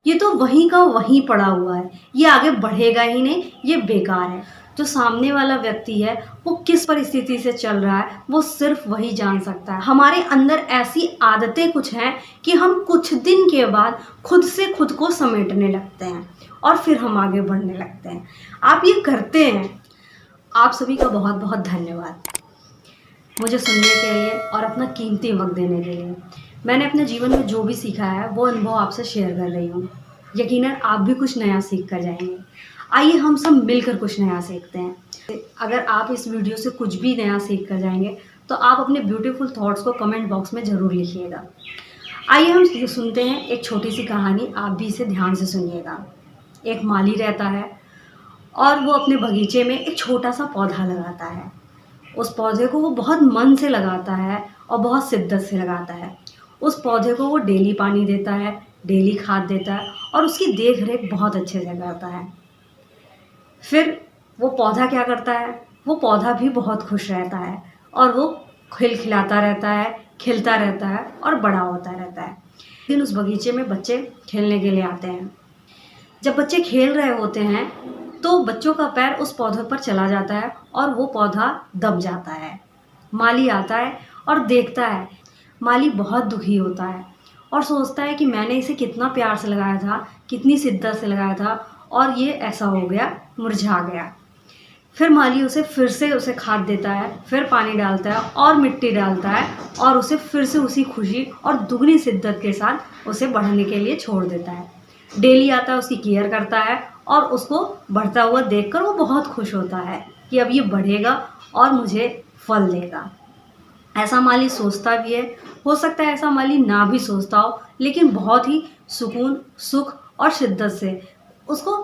ये तो वहीं का वहीं पड़ा हुआ है, ये आगे बढ़ेगा ही नहीं, ये बेकार है। जो सामने वाला व्यक्ति है वो किस परिस्थिति से चल रहा है वो सिर्फ वही जान सकता है। हमारे अंदर ऐसी आदतें कुछ हैं कि हम कुछ दिन के बाद खुद से खुद को समेटने लगते हैं और फिर हम आगे बढ़ने लगते हैं। आप ये करते हैं। आप सभी का बहुत बहुत धन्यवाद मुझे सुनने के लिए और अपना कीमती वक्त देने के लिए। मैंने अपने जीवन में जो भी सीखा है वो अनुभव आपसे शेयर कर रही हूँ। यकीनन आप भी कुछ नया सीख कर जाएंगे। आइए हम सब मिलकर कुछ नया सीखते हैं। अगर आप इस वीडियो से कुछ भी नया सीख कर जाएंगे तो आप अपने ब्यूटीफुल थॉट्स को कमेंट बॉक्स में ज़रूर लिखिएगा। आइए हम सुनते हैं एक छोटी सी कहानी। आप भी इसे ध्यान से सुनिएगा। एक माली रहता है और वो अपने बगीचे में एक छोटा सा पौधा लगाता है। उस पौधे को वो बहुत मन से लगाता है और बहुत शिद्दत से लगाता है। उस पौधे को वो डेली पानी देता है, डेली खाद देता है और उसकी देख रेख बहुत अच्छे से करता है। फिर वो पौधा क्या करता है, वो पौधा भी बहुत खुश रहता है और वो खिलखिलाता रहता है, खिलता रहता है और बड़ा होता रहता है। फिर उस बगीचे में बच्चे खेलने के लिए आते हैं। जब बच्चे खेल रहे होते हैं तो बच्चों का पैर उस पौधे पर चला जाता है और वो पौधा दब जाता है। माली आता है और देखता है। माली बहुत दुखी होता है और सोचता है कि मैंने इसे कितना प्यार से लगाया था, कितनी शिद्दत से लगाया था और ये ऐसा हो गया, मुरझा गया। फिर माली फिर से उसे खाद देता है, फिर पानी डालता है और मिट्टी डालता है और उसे फिर से उसी खुशी और दुगनी शिद्दत के साथ उसे बढ़ने के लिए छोड़ देता है। डेली आता है, उसकी केयर करता है और उसको बढ़ता हुआ देखकर वो बहुत खुश होता है कि अब ये बढ़ेगा और मुझे फल देगा। ऐसा माली सोचता भी है। हो सकता है ऐसा माली ना भी सोचता हो, लेकिन बहुत ही सुकून, सुख और शिद्दत से उसको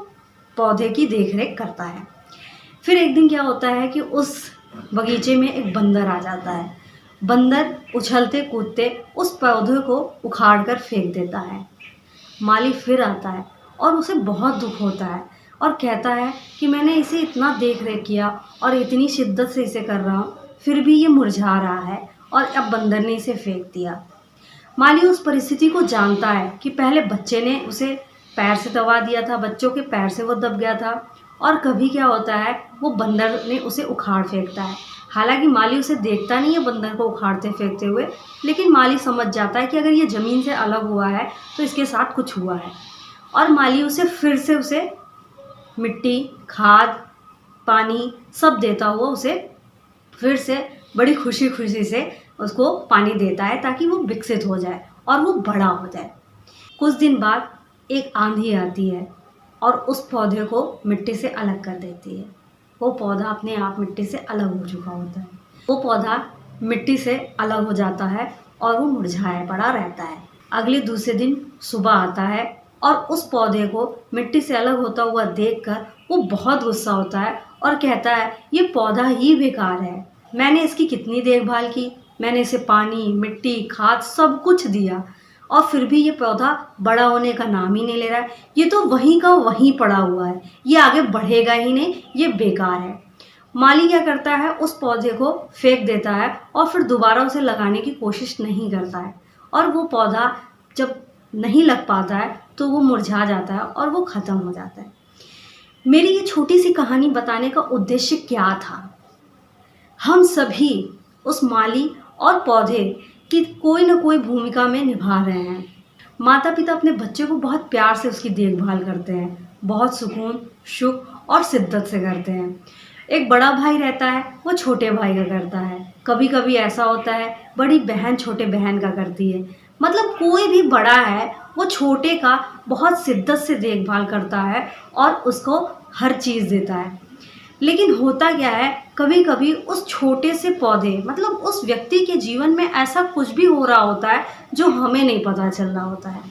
पौधे की देखरेख करता है। फिर एक दिन क्या होता है कि उस बगीचे में एक बंदर आ जाता है। बंदर उछलते कूदते उस पौधे को उखाड़ कर फेंक देता है। माली फिर आता है और उसे बहुत दुख होता है और कहता है कि मैंने इसे इतना देख रेख किया और इतनी शिद्दत से इसे कर रहा हूँ, फिर भी ये मुरझा रहा है और अब बंदर ने इसे फेंक दिया। माली उस परिस्थिति को जानता है कि पहले बच्चे ने उसे पैर से दबा दिया था, बच्चों के पैर से वो दब गया था और कभी क्या होता है वो बंदर ने उसे उखाड़ फेंकता है। हालांकि माली उसे देखता नहीं है बंदर को उखाड़ते फेंकते हुए, लेकिन माली समझ जाता है कि अगर ये ज़मीन से अलग हुआ है तो इसके साथ कुछ हुआ है। और माली फिर से उसे मिट्टी, खाद, पानी सब देता हुआ उसे फिर से बड़ी खुशी खुशी से उसको पानी देता है ताकि वो विकसित हो जाए और वो बड़ा हो जाए। कुछ दिन बाद एक आंधी आती है और उस पौधे को मिट्टी से अलग कर देती है। वो पौधा अपने आप मिट्टी से अलग हो चुका होता है। वो पौधा मिट्टी से अलग हो जाता है और वो मुरझाया पड़ा रहता है। अगले दूसरे दिन सुबह आता है और उस पौधे को मिट्टी से अलग होता हुआ देखकर वो बहुत गुस्सा होता है और कहता है ये पौधा ही बेकार है। मैंने इसकी कितनी देखभाल की, मैंने इसे पानी, मिट्टी, खाद सब कुछ दिया और फिर भी ये पौधा बड़ा होने का नाम ही नहीं ले रहा है। ये तो वहीं का वहीं पड़ा हुआ है, ये आगे बढ़ेगा ही नहीं, ये बेकार है। माली क्या करता है, उस पौधे को फेंक देता है और फिर दोबारा उसे लगाने की कोशिश नहीं करता है और वो पौधा जब नहीं लग पाता है तो वो मुरझा जाता है और वो ख़त्म हो जाता है। मेरी ये छोटी सी कहानी बताने का उद्देश्य क्या था? हम सभी उस माली और पौधे की कोई ना कोई भूमिका में निभा रहे हैं। माता पिता अपने बच्चे को बहुत प्यार से उसकी देखभाल करते हैं, बहुत सुकून, सुख और शिद्दत से करते हैं। एक बड़ा भाई रहता है, वो छोटे भाई का करता है। कभी कभी ऐसा होता है बड़ी बहन छोटे बहन का करती है। मतलब कोई भी बड़ा है वो छोटे का बहुत शिद्दत से देखभाल करता है और उसको हर चीज़ देता है। लेकिन होता क्या है, कभी कभी उस छोटे से पौधे मतलब उस व्यक्ति के जीवन में ऐसा कुछ भी हो रहा होता है जो हमें नहीं पता चल रहा होता है।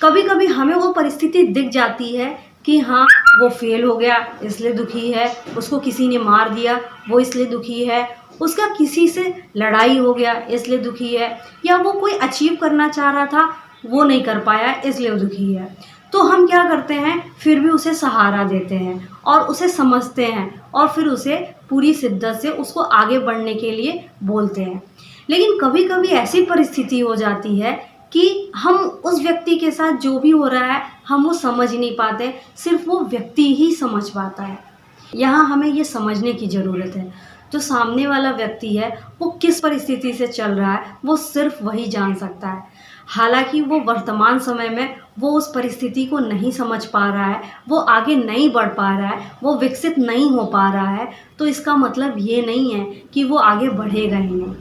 कभी कभी हमें वो परिस्थिति दिख जाती है कि हाँ वो फेल हो गया इसलिए दुखी है, उसको किसी ने मार दिया वो इसलिए दुखी है, उसका किसी से लड़ाई हो गया इसलिए दुखी है, या वो कोई अचीव करना चाह रहा था वो नहीं कर पाया इसलिए वो दुखी है। तो हम क्या करते हैं, फिर भी उसे सहारा देते हैं और उसे समझते हैं और फिर उसे पूरी शिद्दत से उसको आगे बढ़ने के लिए बोलते हैं। लेकिन कभी कभी ऐसी परिस्थिति हो जाती है कि हम उस व्यक्ति के साथ जो भी हो रहा है हम वो समझ नहीं पाते, सिर्फ वो व्यक्ति ही समझ पाता है। यहाँ हमें ये समझने की ज़रूरत है, जो सामने वाला व्यक्ति है वो किस परिस्थिति से चल रहा है वो सिर्फ वही जान सकता है। हालांकि वो वर्तमान समय में वो उस परिस्थिति को नहीं समझ पा रहा है, वो आगे नहीं बढ़ पा रहा है, वो विकसित नहीं हो पा रहा है, तो इसका मतलब ये नहीं है कि वो आगे बढ़ेगा ही नहीं।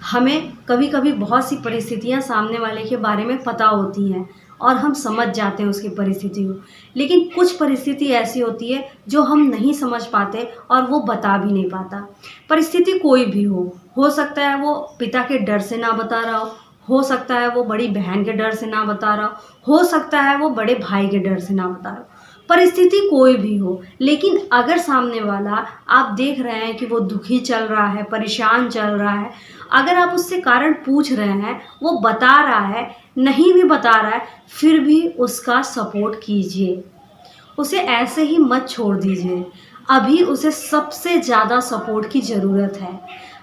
हमें कभी कभी बहुत सी परिस्थितियाँ सामने वाले के बारे में पता होती हैं और हम समझ जाते हैं उसकी परिस्थिति को, लेकिन कुछ परिस्थिति ऐसी होती है जो हम नहीं समझ पाते और वो बता भी नहीं पाता। परिस्थिति कोई भी हो सकता है वो पिता के डर से ना बता रहा हो सकता है वो बड़ी बहन के डर से ना बता रहा हो सकता है वो बड़े भाई के डर से ना बता रहा हो। परिस्थिति कोई भी हो, लेकिन अगर सामने वाला आप देख रहे हैं कि वो दुखी चल रहा है, परेशान चल रहा है, अगर आप उससे कारण पूछ रहे हैं, वो बता रहा है, नहीं भी बता रहा है, फिर भी उसका सपोर्ट कीजिए। उसे ऐसे ही मत छोड़ दीजिए। अभी उसे सबसे ज़्यादा सपोर्ट की ज़रूरत है।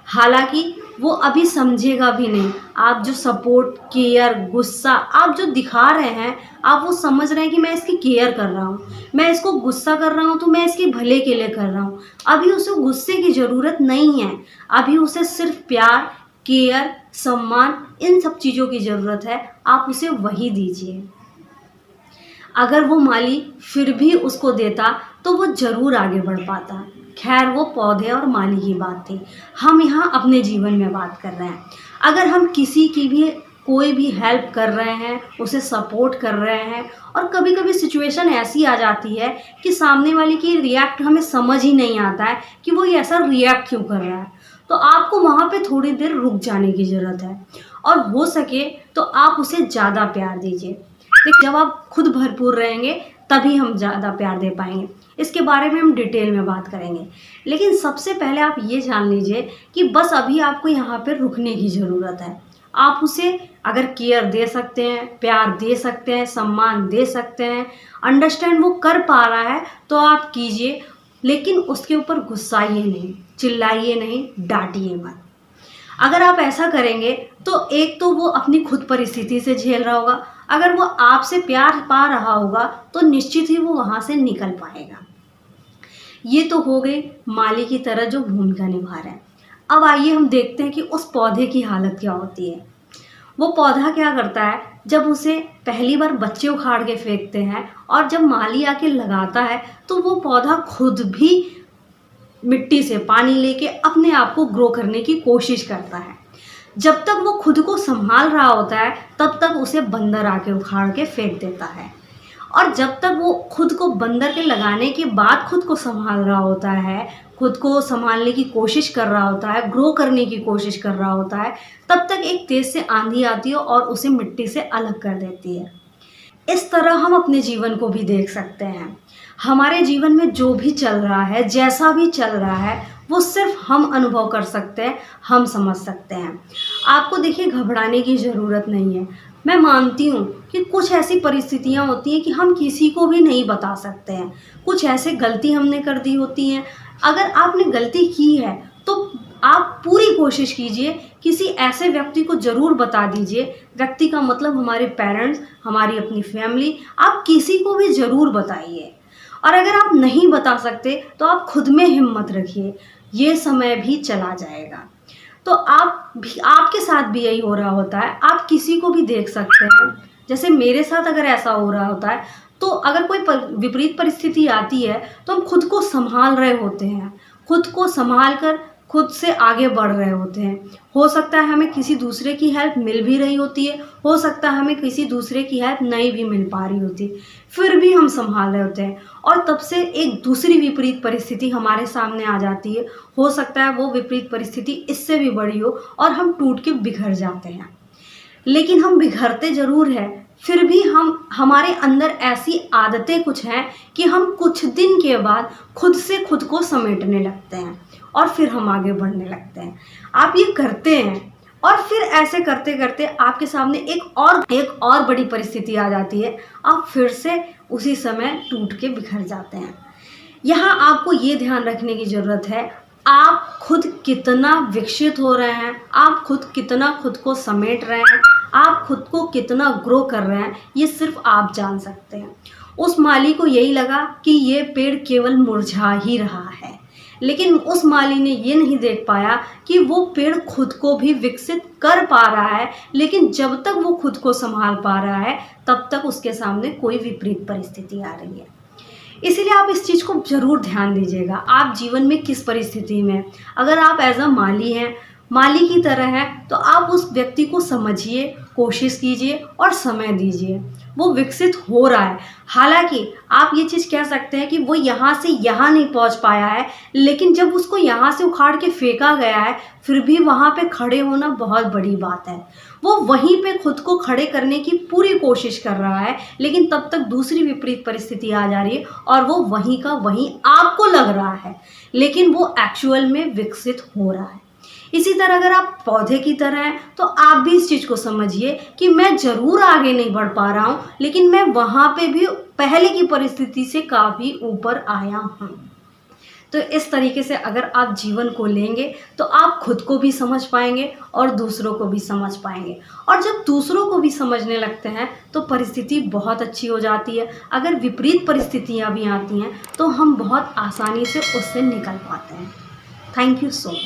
हालांकि वो अभी समझेगा भी नहीं। आप जो सपोर्ट, केयर, गुस्सा आप जो दिखा रहे हैं, आप वो समझ रहे हैं कि मैं इसकी केयर कर रहा हूँ, मैं इसको गुस्सा कर रहा हूँ तो मैं इसके भले के लिए कर रहा हूँ। अभी उसे गुस्से की ज़रूरत नहीं है। अभी उसे सिर्फ प्यार, केयर, सम्मान, इन सब चीज़ों की ज़रूरत है। आप उसे वही दीजिए। अगर वो माली फिर भी उसको देता तो वो ज़रूर आगे बढ़ पाता। खैर वो पौधे और माली की बात थी, हम यहाँ अपने जीवन में बात कर रहे हैं। अगर हम किसी की भी कोई भी हेल्प कर रहे हैं, उसे सपोर्ट कर रहे हैं और कभी कभी सिचुएशन ऐसी आ जाती है कि सामने वाले की रिएक्ट हमें समझ ही नहीं आता है कि वो ये ऐसा रिएक्ट क्यों कर रहा है, तो आपको वहाँ पे थोड़ी देर रुक जाने की ज़रूरत है और हो सके तो आप उसे ज़्यादा प्यार दीजिए। देखिए, जब आप खुद भरपूर रहेंगे तभी हम ज़्यादा प्यार दे पाएंगे। इसके बारे में हम डिटेल में बात करेंगे, लेकिन सबसे पहले आप ये जान लीजिए कि बस अभी आपको यहाँ पर रुकने की ज़रूरत है। आप उसे अगर केयर दे सकते हैं, प्यार दे सकते हैं, सम्मान दे सकते हैं, अंडरस्टैंड वो कर पा रहा है तो आप कीजिए, लेकिन उसके ऊपर गुस्साइए नहीं, चिल्लाइए नहीं, डांटिए मत। अगर आप ऐसा करेंगे तो एक तो वो अपनी खुद परिस्थिति से झेल रहा होगा, अगर वो आपसे प्यार पा रहा होगा तो निश्चित ही वो वहाँ से निकल पाएगा। ये तो हो गई माली की तरह जो भूमिका निभा रहे हैं। अब आइए हम देखते हैं कि उस पौधे की हालत क्या होती है। वो पौधा क्या करता है, जब उसे पहली बार बच्चे उखाड़ के फेंकते हैं और जब माली आके लगाता है तो वो पौधा खुद भी मिट्टी से पानी लेके अपने आप को ग्रो करने की कोशिश करता है। जब तक वो खुद को संभाल रहा होता है तब तक उसे बंदर आके उखाड़ के फेंक देता है, और जब तक वो खुद को बंदर के लगाने के बाद खुद को संभाल रहा होता है, खुद को संभालने की कोशिश कर रहा होता है, ग्रो करने की कोशिश कर रहा होता है, तब तक एक तेज से आंधी आती है और उसे मिट्टी से अलग कर देती है। इस तरह हम अपने जीवन को भी देख सकते हैं। हमारे जीवन में जो भी चल रहा है, जैसा भी चल रहा है, वो सिर्फ हम अनुभव कर सकते हैं, हम समझ सकते हैं। आपको देखिए घबराने की ज़रूरत नहीं है। मैं मानती हूँ कि कुछ ऐसी परिस्थितियाँ होती हैं कि हम किसी को भी नहीं बता सकते हैं। कुछ ऐसे गलती हमने कर दी होती हैं। अगर आपने गलती की है तो आप पूरी कोशिश कीजिए किसी ऐसे व्यक्ति को ज़रूर बता दीजिए। व्यक्ति का मतलब हमारे पेरेंट्स, हमारी अपनी फैमिली, आप किसी को भी ज़रूर बताइए। और अगर आप नहीं बता सकते तो आप खुद में हिम्मत रखिए, ये समय भी चला जाएगा। तो आपके साथ भी यही हो रहा होता है, आप किसी को भी देख सकते हैं। जैसे मेरे साथ अगर ऐसा हो रहा होता है तो अगर कोई विपरीत परिस्थिति आती है तो हम खुद को संभाल रहे होते हैं, खुद को संभाल कर खुद से आगे बढ़ रहे होते हैं। हो सकता है हमें किसी दूसरे की हेल्प मिल भी रही होती है, हो सकता है हमें किसी दूसरे की हेल्प नहीं भी मिल पा रही होती, फिर भी हम संभाल रहे होते हैं और तब से एक दूसरी विपरीत परिस्थिति हमारे सामने आ जाती है। हो सकता है वो विपरीत परिस्थिति इससे भी बड़ी हो और हम टूट के बिखर जाते हैं, लेकिन हम बिखरते ज़रूर हैं, फिर भी हमारे अंदर ऐसी आदतें कुछ हैं कि हम कुछ दिन के बाद खुद से खुद को समेटने लगते हैं और फिर हम आगे बढ़ने लगते हैं। आप ये करते हैं और फिर ऐसे करते करते आपके सामने एक और बड़ी परिस्थिति आ जाती है, आप फिर से उसी समय टूट के बिखर जाते हैं। यहाँ आपको ये ध्यान रखने की ज़रूरत है, आप खुद कितना विकसित हो रहे हैं, आप खुद कितना खुद को समेट रहे हैं, आप खुद को कितना ग्रो कर रहे हैं ये सिर्फ आप जान सकते हैं। उस माली को यही लगा कि ये पेड़ केवल मुरझा ही रहा है, लेकिन उस माली ने ये नहीं देख पाया कि वो पेड़ खुद को भी विकसित कर पा रहा है, लेकिन जब तक वो खुद को संभाल पा रहा है तब तक उसके सामने कोई विपरीत परिस्थिति आ रही है। इसीलिए आप इस चीज़ को ज़रूर ध्यान दीजिएगा, आप जीवन में किस परिस्थिति में, अगर आप एज अ माली हैं, माली की तरह हैं, तो आप उस व्यक्ति को समझिए, कोशिश कीजिए और समय दीजिए। वो विकसित हो रहा है, हालांकि आप ये चीज़ कह सकते हैं कि वो यहाँ से यहाँ नहीं पहुँच पाया है, लेकिन जब उसको यहाँ से उखाड़ के फेंका गया है फिर भी वहाँ पे खड़े होना बहुत बड़ी बात है। वो वहीं पे खुद को खड़े करने की पूरी कोशिश कर रहा है, लेकिन तब तक दूसरी विपरीत परिस्थिति आ जा रही है और वो वहीं का वहीं आपको लग रहा है, लेकिन वो एक्चुअल में विकसित हो रहा है। इसी तरह अगर आप पौधे की तरह हैं तो आप भी इस चीज़ को समझिए कि मैं ज़रूर आगे नहीं बढ़ पा रहा हूँ, लेकिन मैं वहाँ पे भी पहले की परिस्थिति से काफ़ी ऊपर आया हूँ। तो इस तरीके से अगर आप जीवन को लेंगे तो आप खुद को भी समझ पाएंगे और दूसरों को भी समझ पाएंगे, और जब दूसरों को भी समझने लगते हैं तो परिस्थिति बहुत अच्छी हो जाती है। अगर विपरीत परिस्थितियाँ भी आती हैं तो हम बहुत आसानी से उससे निकल पाते हैं। Thank you so much.